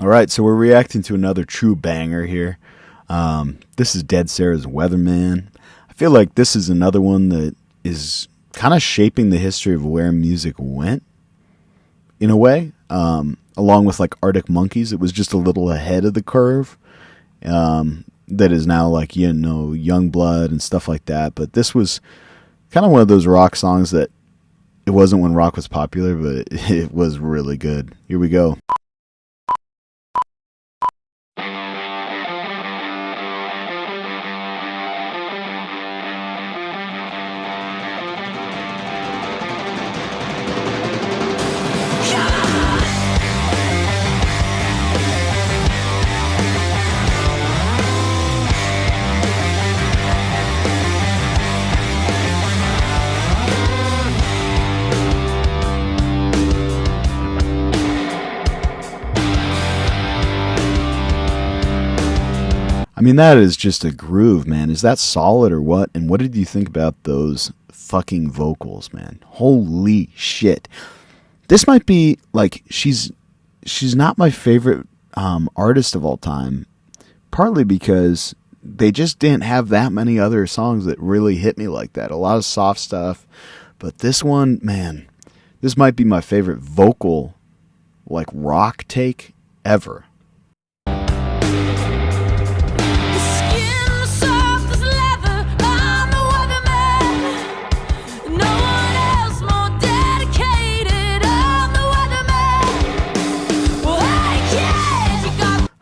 All right, so we're reacting to another true banger here. This is Dead Sara's Weatherman. I feel like this is another one that is kind of shaping the history of where music went, in a way. Along with like Arctic Monkeys, it was just a little ahead of the curve. That is now like, you know, Young Blood and stuff like that. But this was kind of one of those rock songs that it wasn't when rock was popular, but it was really good. Here we go. I mean, that is just a groove, man. Is that solid or what? And what did you think about those fucking vocals, man? Holy shit. This might be, like, she's not my favorite artist of all time, partly because they just didn't have that many other songs that really hit me like that. A lot of soft stuff. But this one, man, this might be my favorite vocal, like, rock take ever.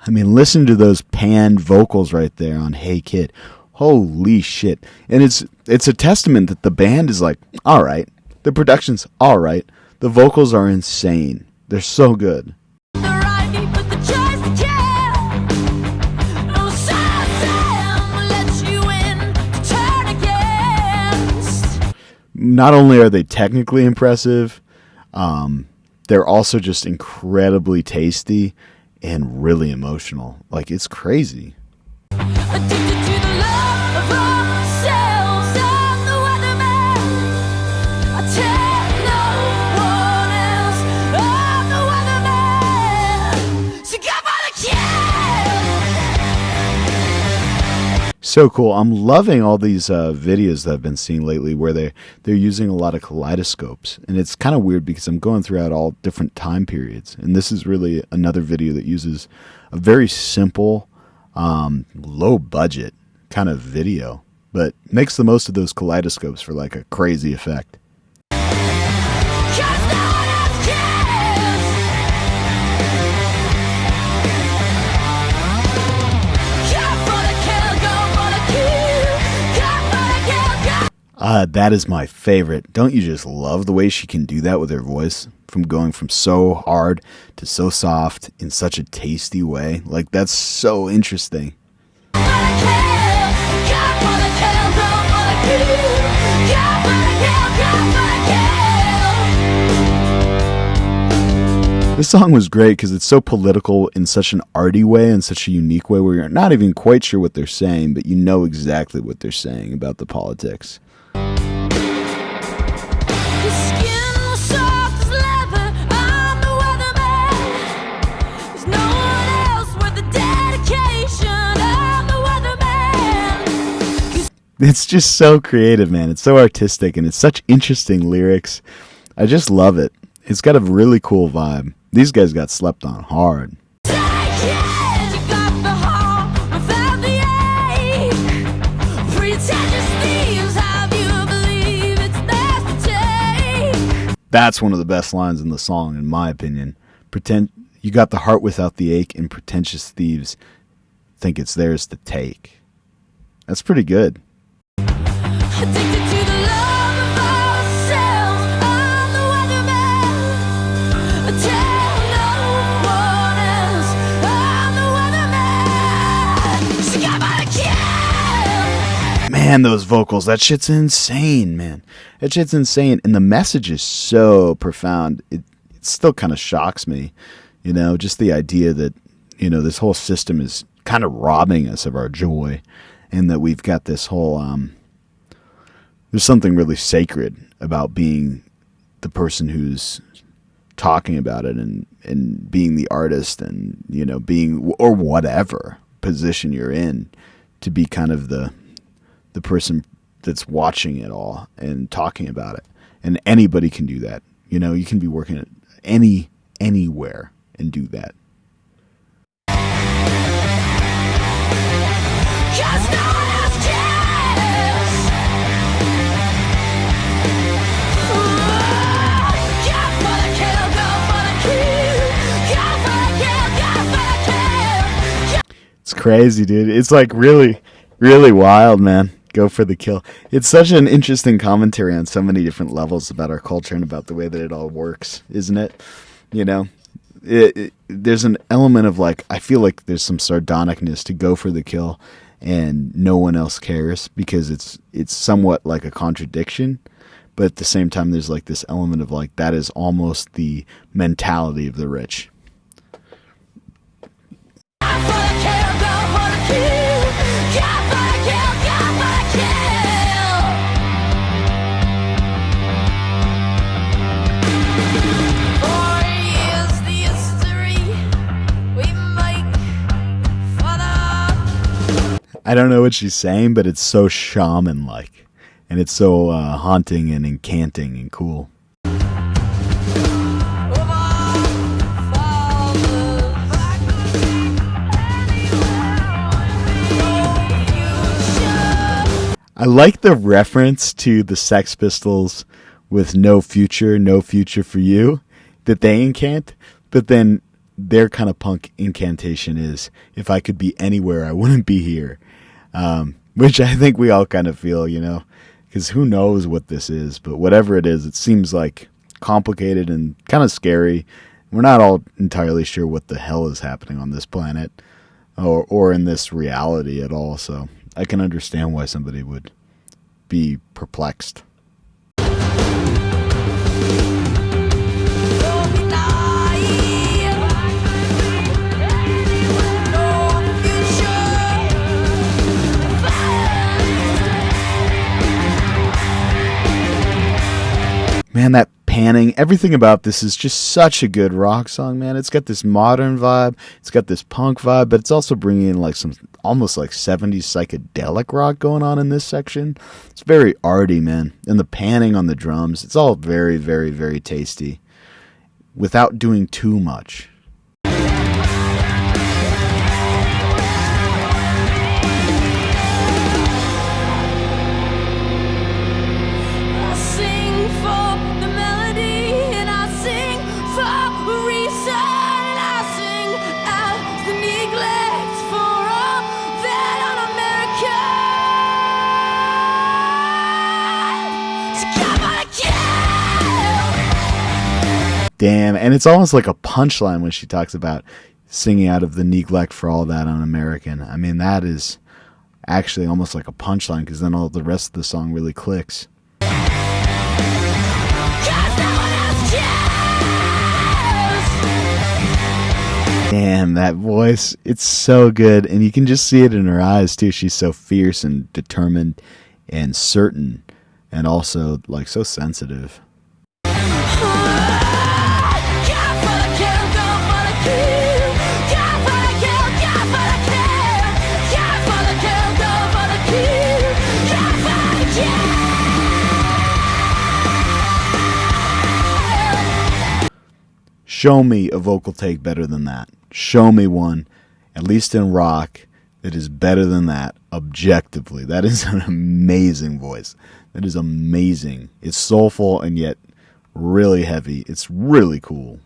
I mean, listen to those panned vocals right there on Hey Kid. Holy shit. And it's a testament that the band is like, all right. The production's all right. The vocals are insane. They're so good. Not only are they technically impressive, they're also just incredibly tasty and really emotional. Like, it's crazy. Addicted to the love of ourselves, I'm the weatherman. I tell no one else, I'm the weatherman. So go for the kill. So cool. I'm loving all these videos that I've been seeing lately where they're using a lot of kaleidoscopes. And it's kind of weird because I'm going throughout all different time periods. And this is really another video that uses a very simple, low budget kind of video, but makes the most of those kaleidoscopes for like a crazy effect. That is my favorite. Don't you just love the way she can do that with her voice? From going from so hard to so soft in such a tasty way. Like, that's so interesting. This song was great because it's so political in such an arty way, in such a unique way, where you're not even quite sure what they're saying, but you know exactly what they're saying about the politics. It's just so creative, man. It's so artistic, and it's such interesting lyrics. I just love it. It's got a really cool vibe. These guys got slept on hard. That's one of the best lines in the song, in my opinion. Pretend you got the heart without the ache, and pretentious thieves think it's theirs to take. That's pretty good. Addicted to the love of ourselves, I'm the weatherman. I tell no one else, I'm the weatherman. She got by the kill. Man, those vocals, that shit's insane, man. That shit's insane, and the message is so profound. It still kind of shocks me, you know, just the idea that, you know, this whole system is kind of robbing us of our joy, and that we've got this whole there's something really sacred about being the person who's talking about it and and being the artist and, you know, being, or whatever position you're in, to be kind of the person that's watching it all and talking about it. And anybody can do that. You know, you can be working at anywhere and do that. It's crazy, dude. It's like really, really wild, man. Go for the kill. It's such an interesting commentary on so many different levels about our culture and about the way that it all works, isn't it? You know, there's an element of like, I feel like there's some sardonicness to go for the kill and no one else cares, because it's somewhat like a contradiction. But at the same time, there's like this element of like, that is almost the mentality of the rich. I don't know what she's saying, but it's so shaman-like, and it's so haunting and incanting and cool. I like the reference to the Sex Pistols with no future for you, that they incant, but then their kind of punk incantation is, if I could be anywhere, I wouldn't be here. Which I think we all kind of feel, you know, because who knows what this is, but whatever it is, it seems like complicated and kind of scary. We're not all entirely sure what the hell is happening on this planet or in this reality at all, so I can understand why somebody would be perplexed. Man, that panning, everything about this is just such a good rock song, man. It's got this modern vibe, it's got this punk vibe, but it's also bringing in like some almost like 70s psychedelic rock going on in this section. It's very arty, man. And the panning on the drums, it's all very, very, very tasty without doing too much. Damn, and it's almost like a punchline when she talks about singing out of the neglect for all that un-American. I mean, that is actually almost like a punchline, because then all the rest of the song really clicks. Damn, that voice, it's so good, and you can just see it in her eyes too. She's so fierce and determined and certain, and also like so sensitive. Show me a vocal take better than that. Show me one, at least in rock, that is better than that, objectively. That is an amazing voice. That is amazing. It's soulful and yet really heavy. It's really cool.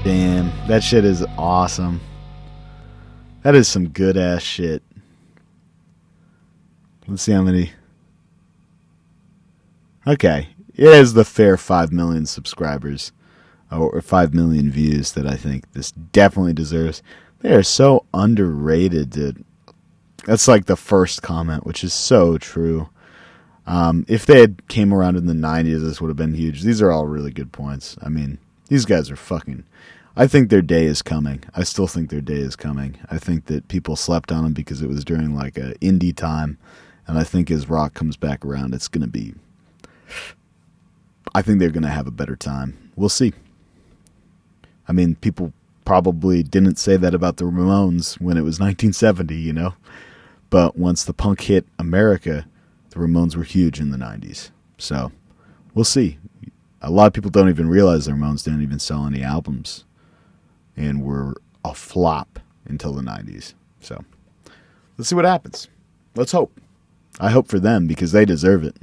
Damn, that shit is awesome. That is some good ass shit. Let's see how many. Okay, it has the fair 5 million subscribers, or 5 million views that I think this definitely deserves. They are so underrated, dude. That's like the first comment, which is so true. If they had came around in the 90s, this would have been huge. These are all really good points. I mean, these guys are fucking I think their day is coming. I still think their day is coming. I think that people slept on them because it was during like a indie time, and I think as rock comes back around, it's going to be. I think they're going to have a better time. We'll see. I mean, people probably didn't say that about the Ramones when it was 1970, you know? But once the punk hit America, the Ramones were huge in the 90s. So, we'll see. A lot of people don't even realize the Ramones didn't even sell any albums and were a flop until the 90s. So, let's see what happens. Let's hope. I hope for them because they deserve it.